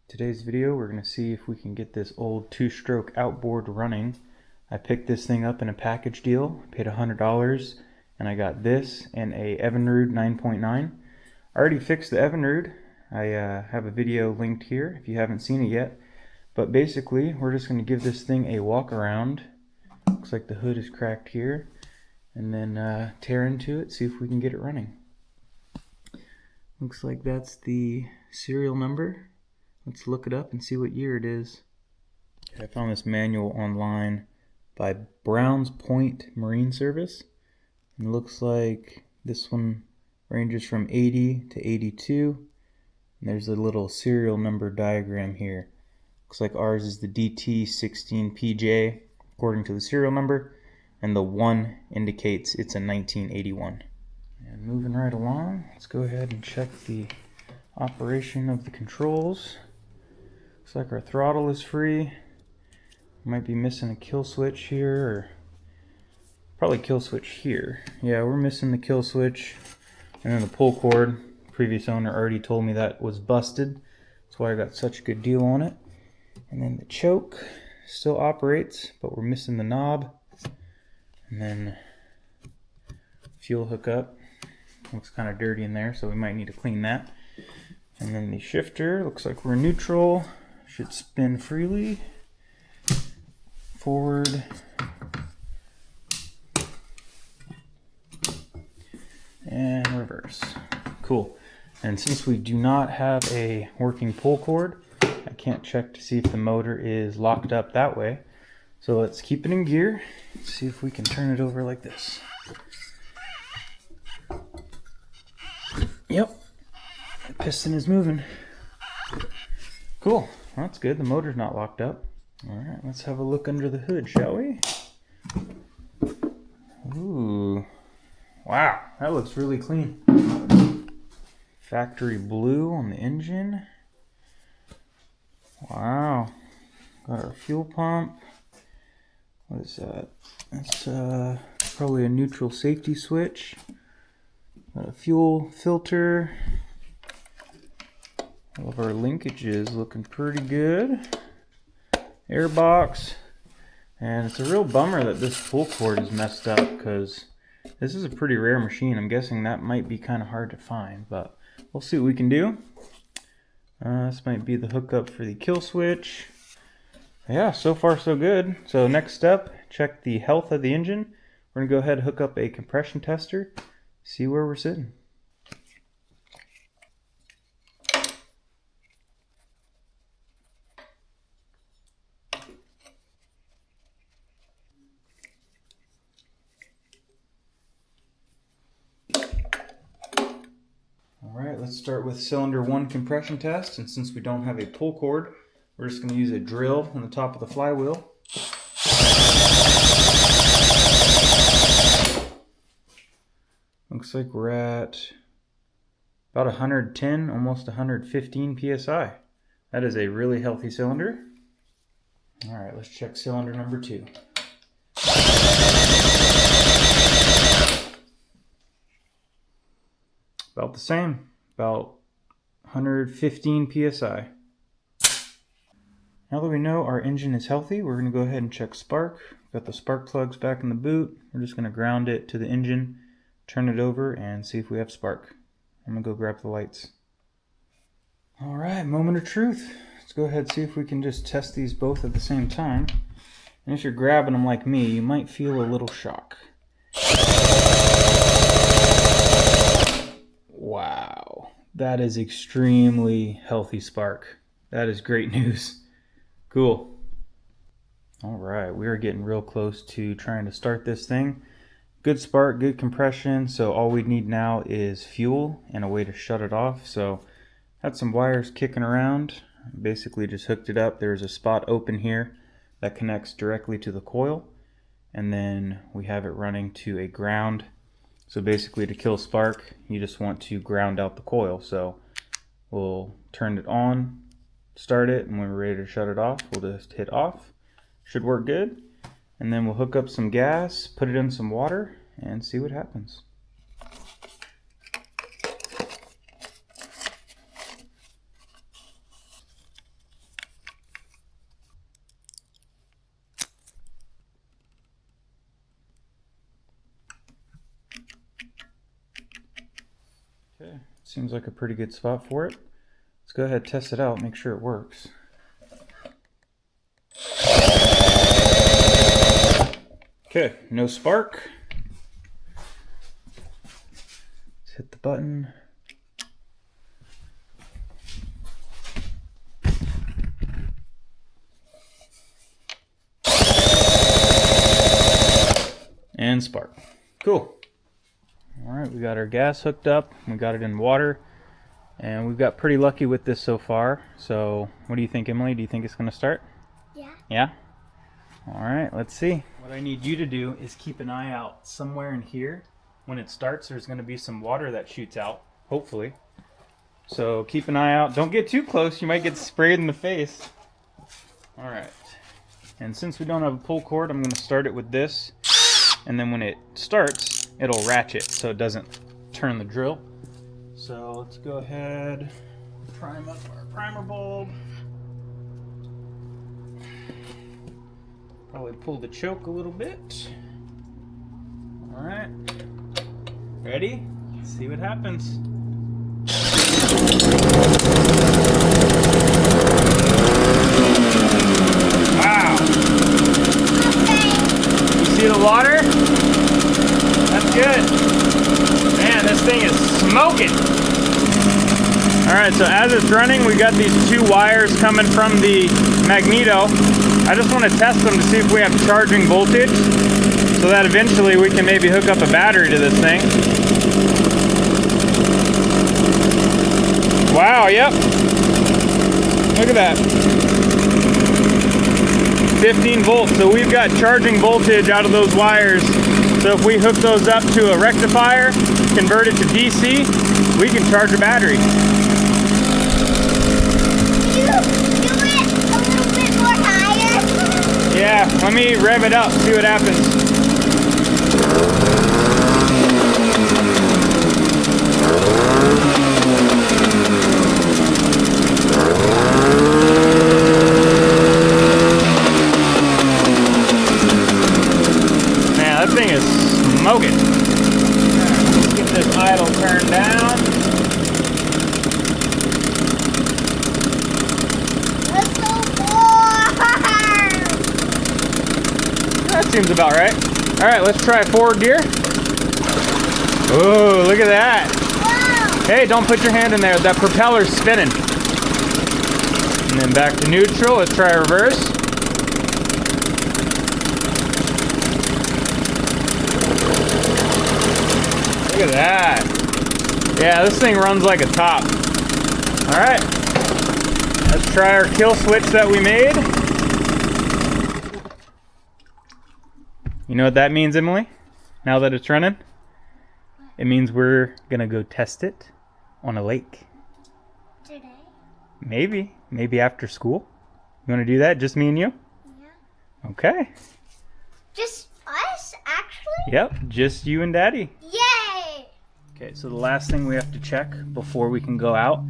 Today's video, we're going to see if we can get this old two-stroke outboard running. I picked this thing up in a package deal, paid $100, and I got this and a Evinrude 9.9. I already fixed the Evinrude. I have a video linked here if you haven't seen it yet. But basically, we're just going to give this thing a walk around. Looks like the hood is cracked here. And then tear into it, see if we can get it running. Looks like that's the serial number. Let's look it up and see what year it is. I found this manual online by Browns Point Marine Service. And it looks like this one ranges from 80 to 82. And there's a little serial number diagram here. Looks like ours is the DT16PJ according to the serial number. And the 1 indicates it's a 1981. And moving right along, let's go ahead and check the operation of the controls. Looks like our throttle is free. Might be missing a kill switch here, or probably kill switch here. Yeah, we're missing the kill switch. And then the pull cord, previous owner already told me that was busted. That's why I got such a good deal on it. And then the choke still operates, but we're missing the knob. And then fuel hookup. Looks kind of dirty in there, so we might need to clean that. And then the shifter, looks like we're neutral. Should spin freely. Forward. And reverse. Cool. And since we do not have a working pull cord, I can't check to see if the motor is locked up that way. So let's keep it in gear. See if we can turn it over like this. Yep, the piston is moving. Cool, well, that's good. The motor's not locked up. Alright, let's have a look under the hood, shall we? Ooh, wow, that looks really clean. Factory blue on the engine. Wow, got our fuel pump. What is that? That's probably a neutral safety switch. Got a fuel filter. All of our linkages looking pretty good. Air box. And it's a real bummer that this pull cord is messed up because this is a pretty rare machine. I'm guessing that might be kind of hard to find, but we'll see what we can do. This might be the hookup for the kill switch. Yeah, so far so good. So next step, check the health of the engine. We're going to go ahead and hook up a compression tester, see where we're sitting. Alright, let's start with cylinder 1 compression test, and since we don't have a pull cord, we're just going to use a drill on the top of the flywheel. Looks like we're at about 110, almost 115 psi. That is a really healthy cylinder. Alright, let's check cylinder number 2. About the same, about 115 psi. Now that we know our engine is healthy, we're going to go ahead and check spark. Got the spark plugs back in the boot. We're just going to ground it to the engine, turn it over, and see if we have spark. I'm going to go grab the lights. Alright, moment of truth. Let's go ahead and see if we can just test these both at the same time. And if you're grabbing them like me, you might feel a little shock. Wow, that is extremely healthy spark. That is great news. Cool. Alright, we are getting real close to trying to start this thing. Good spark, good compression, so all we need now is fuel and a way to shut it off. So had some wires kicking around, basically just hooked it up. There's a spot open here that connects directly to the coil, and then we have it running to a ground. So basically to kill spark, you just want to ground out the coil. So we'll turn it on, start it, and when we're ready to shut it off, we'll just hit off. Should work good. And then we'll hook up some gas, put it in some water, and see what happens. Seems like a pretty good spot for it. Let's go ahead and test it out, make sure it works. Okay, no spark. Let's hit the button. And spark. Cool. Alright, we got our gas hooked up. We got it in water. And we've got pretty lucky with this so far. So, what do you think, Emily? Do you think it's going to start? Yeah. Yeah? Alright, let's see. What I need you to do is keep an eye out somewhere in here. When it starts, there's going to be some water that shoots out, hopefully. So, keep an eye out. Don't get too close. You might get sprayed in the face. Alright. And since we don't have a pull cord, I'm going to start it with this. And then when it starts, it'll ratchet so it doesn't turn the drill. So let's go ahead, prime up our primer bulb. Probably pull the choke a little bit. All right, ready? Let's see what happens. Wow! You see the water? That's good. Man, this thing is smoking. Alright, so as it's running, we got these two wires coming from the magneto. I just want to test them to see if we have charging voltage so that eventually we can maybe hook up a battery to this thing. Wow, yep. Look at that. 15 volts, so we've got charging voltage out of those wires. So if we hook those up to a rectifier, convert it to DC, we can charge a battery. Do it a little bit more higher. Yeah, let me rev it up, see what happens. Man, that thing is smoking. Let's get this idle turned down. That's so warm. That seems about right. Alright, let's try forward gear. Oh, look at that. Wow. Hey, don't put your hand in there. That propeller's spinning. And then back to neutral. Let's try reverse. Look at that. Yeah, this thing runs like a top. Alright. Let's try our kill switch that we made. You know what that means, Emily? Now that it's running? It means we're gonna go test it on a lake. Today? Maybe. Maybe after school. You wanna do that? Just me and you? Yeah. Okay. Just us, actually? Yep, just you and Daddy. Yay! Okay, so the last thing we have to check before we can go out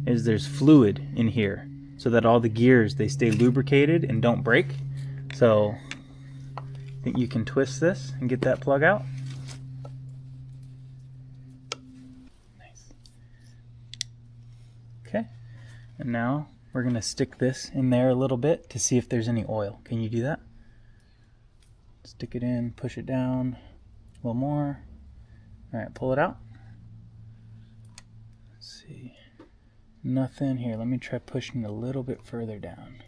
is there's fluid in here so that all the gears, they stay lubricated and don't break. So, I think you can twist this and get that plug out. Nice. Okay, and now we're going to stick this in there a little bit to see if there's any oil. Can you do that? Stick it in, push it down a little more. All right, pull it out. Let's see. Nothing here. Let me try pushing it a little bit further down.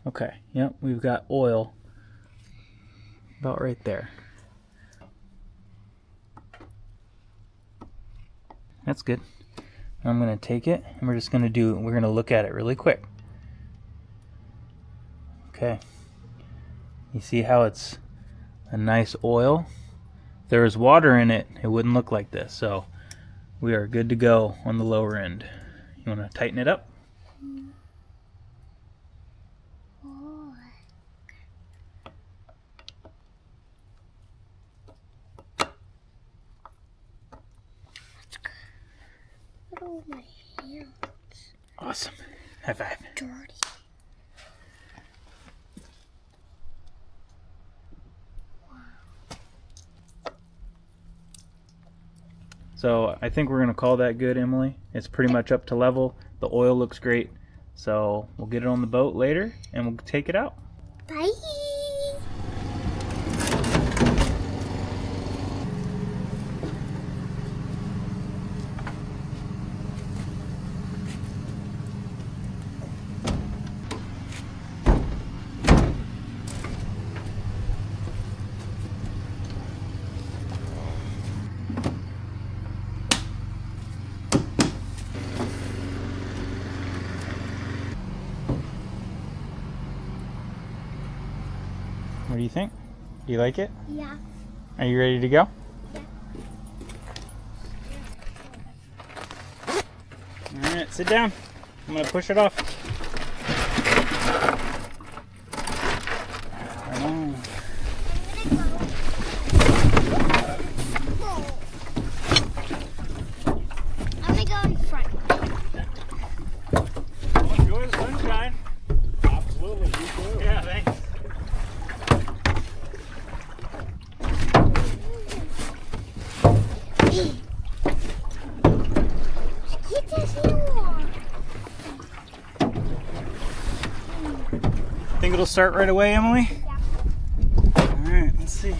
Okay, yep, we've got oil about right there. That's good. I'm going to take it and we're going to look at it really quick. Okay. You see how it's a nice oil? If there was water in it, it wouldn't look like this. So we are good to go on the lower end. You want to tighten it up? Oh, my hands. Awesome. High five. Dirty. So I think we're gonna call that good, Emily. It's pretty much up to level. The oil looks great. So we'll get it on the boat later and we'll take it out. Bye. What do you think? Do you like it? Yeah. Are you ready to go? Yeah. Alright, sit down. I'm gonna push it off. Right on. I'm gonna go in front. Enjoy the sunshine. Absolutely, you too. Yeah, thanks. Think it'll start right away, Emily? Yeah. Alright, let's see.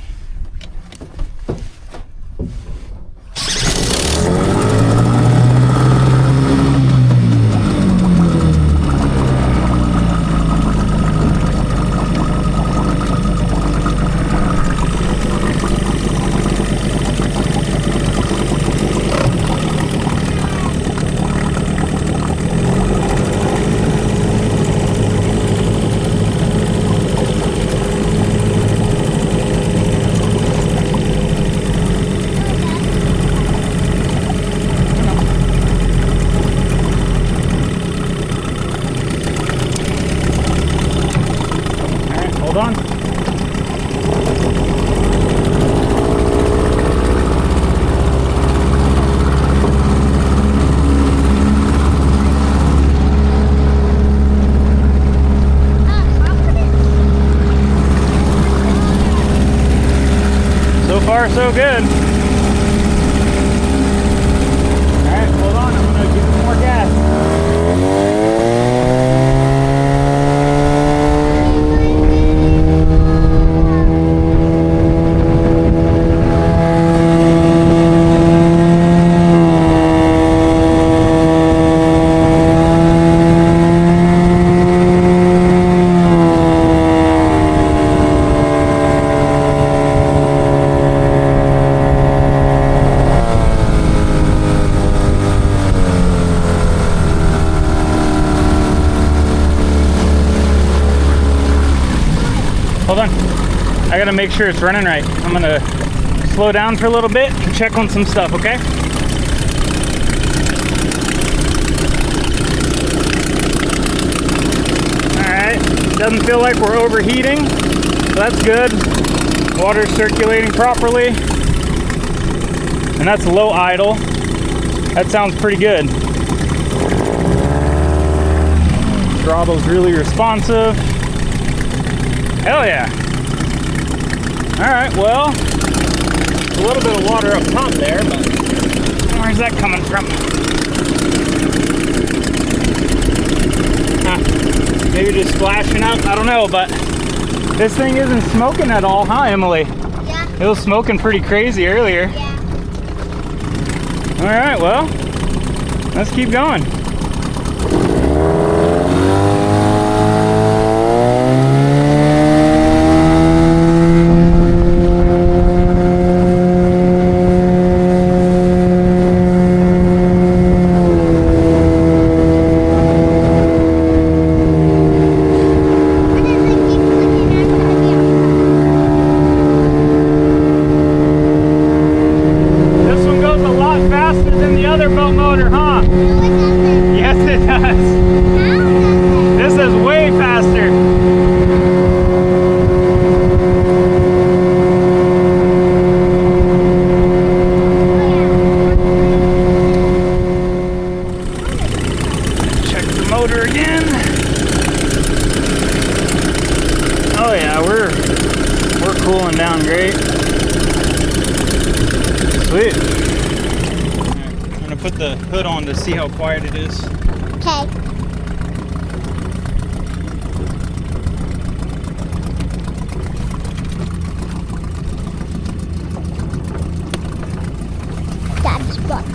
Hold on. So far, so good. Alright, hold on. I'm going to give some more gas. Hold on. I gotta make sure it's running right. I'm gonna slow down for a little bit and check on some stuff, okay? Alright, doesn't feel like we're overheating, so that's good. Water's circulating properly. And that's low idle. That sounds pretty good. Throttle's really responsive. Hell yeah. Alright, well, a little bit of water up top there, but where's that coming from? Maybe just splashing up, I don't know, but this thing isn't smoking at all, huh, Emily? Yeah. It was smoking pretty crazy earlier. Yeah. Alright, well, let's keep going. Cooling down great. Sweet. put the hood on to see how quiet it is. Okay. Dad's book.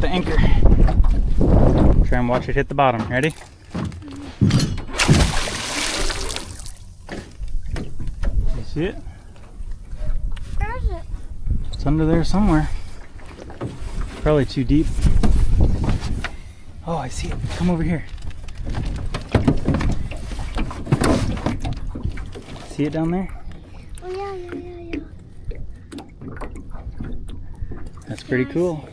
Anchor. Try and watch it hit the bottom. Ready? You see it? Where is it? It's under there somewhere. Probably too deep. Oh, I see it. Come over here. See it down there? Oh yeah. That's pretty cool.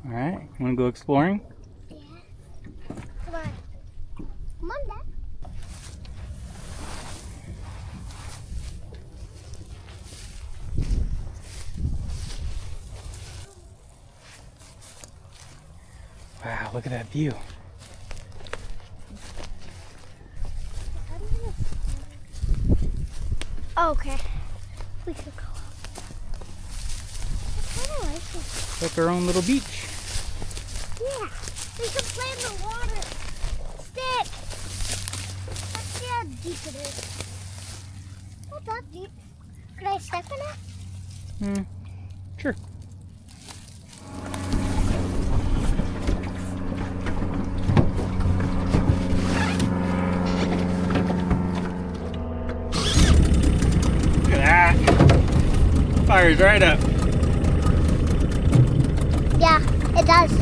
Alright, you want to go exploring? Yeah. Come on. Come on, Dad. Wow, look at that view. Oh, okay. We could go up. I kind of like it. It's like our own little beach. Yeah. We could play in the water. Stick. Let's see how deep it is. Not that deep. Could I step in it? Sure. Look at that. Fires right up. Yeah, it does.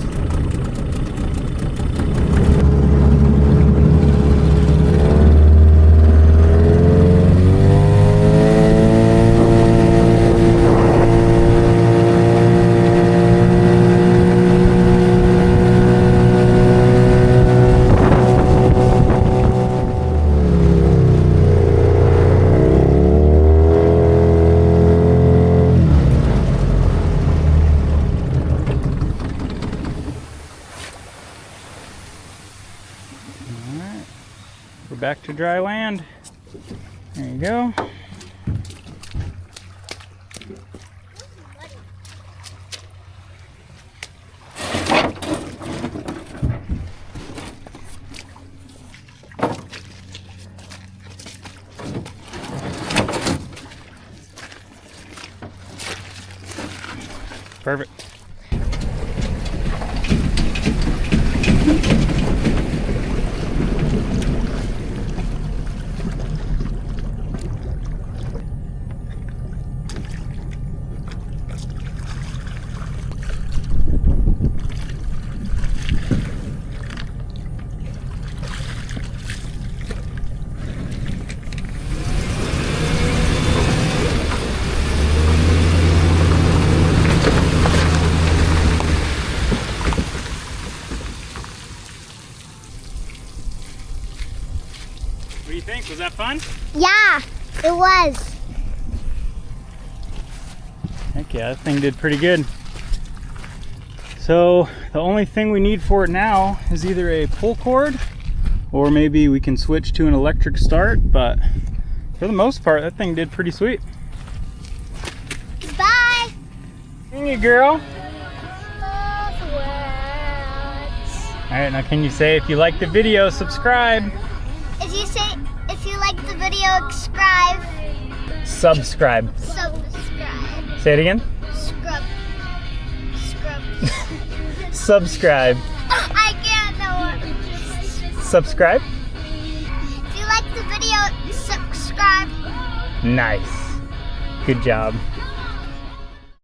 Alright, we're back to dry land. There you go. Perfect. What do you think? Was that fun? Yeah, it was. Heck yeah, that thing did pretty good. So the only thing we need for it now is either a pull cord or maybe we can switch to an electric start, but for the most part that thing did pretty sweet. Bye. Dang it, girl. Love words. Alright, now can you say if you like the video, subscribe? If you like the video, Subscribe. subscribe. Say it again. Scrub. Subscribe. I can't know. Subscribe. If you like the video, subscribe. Nice. Good job.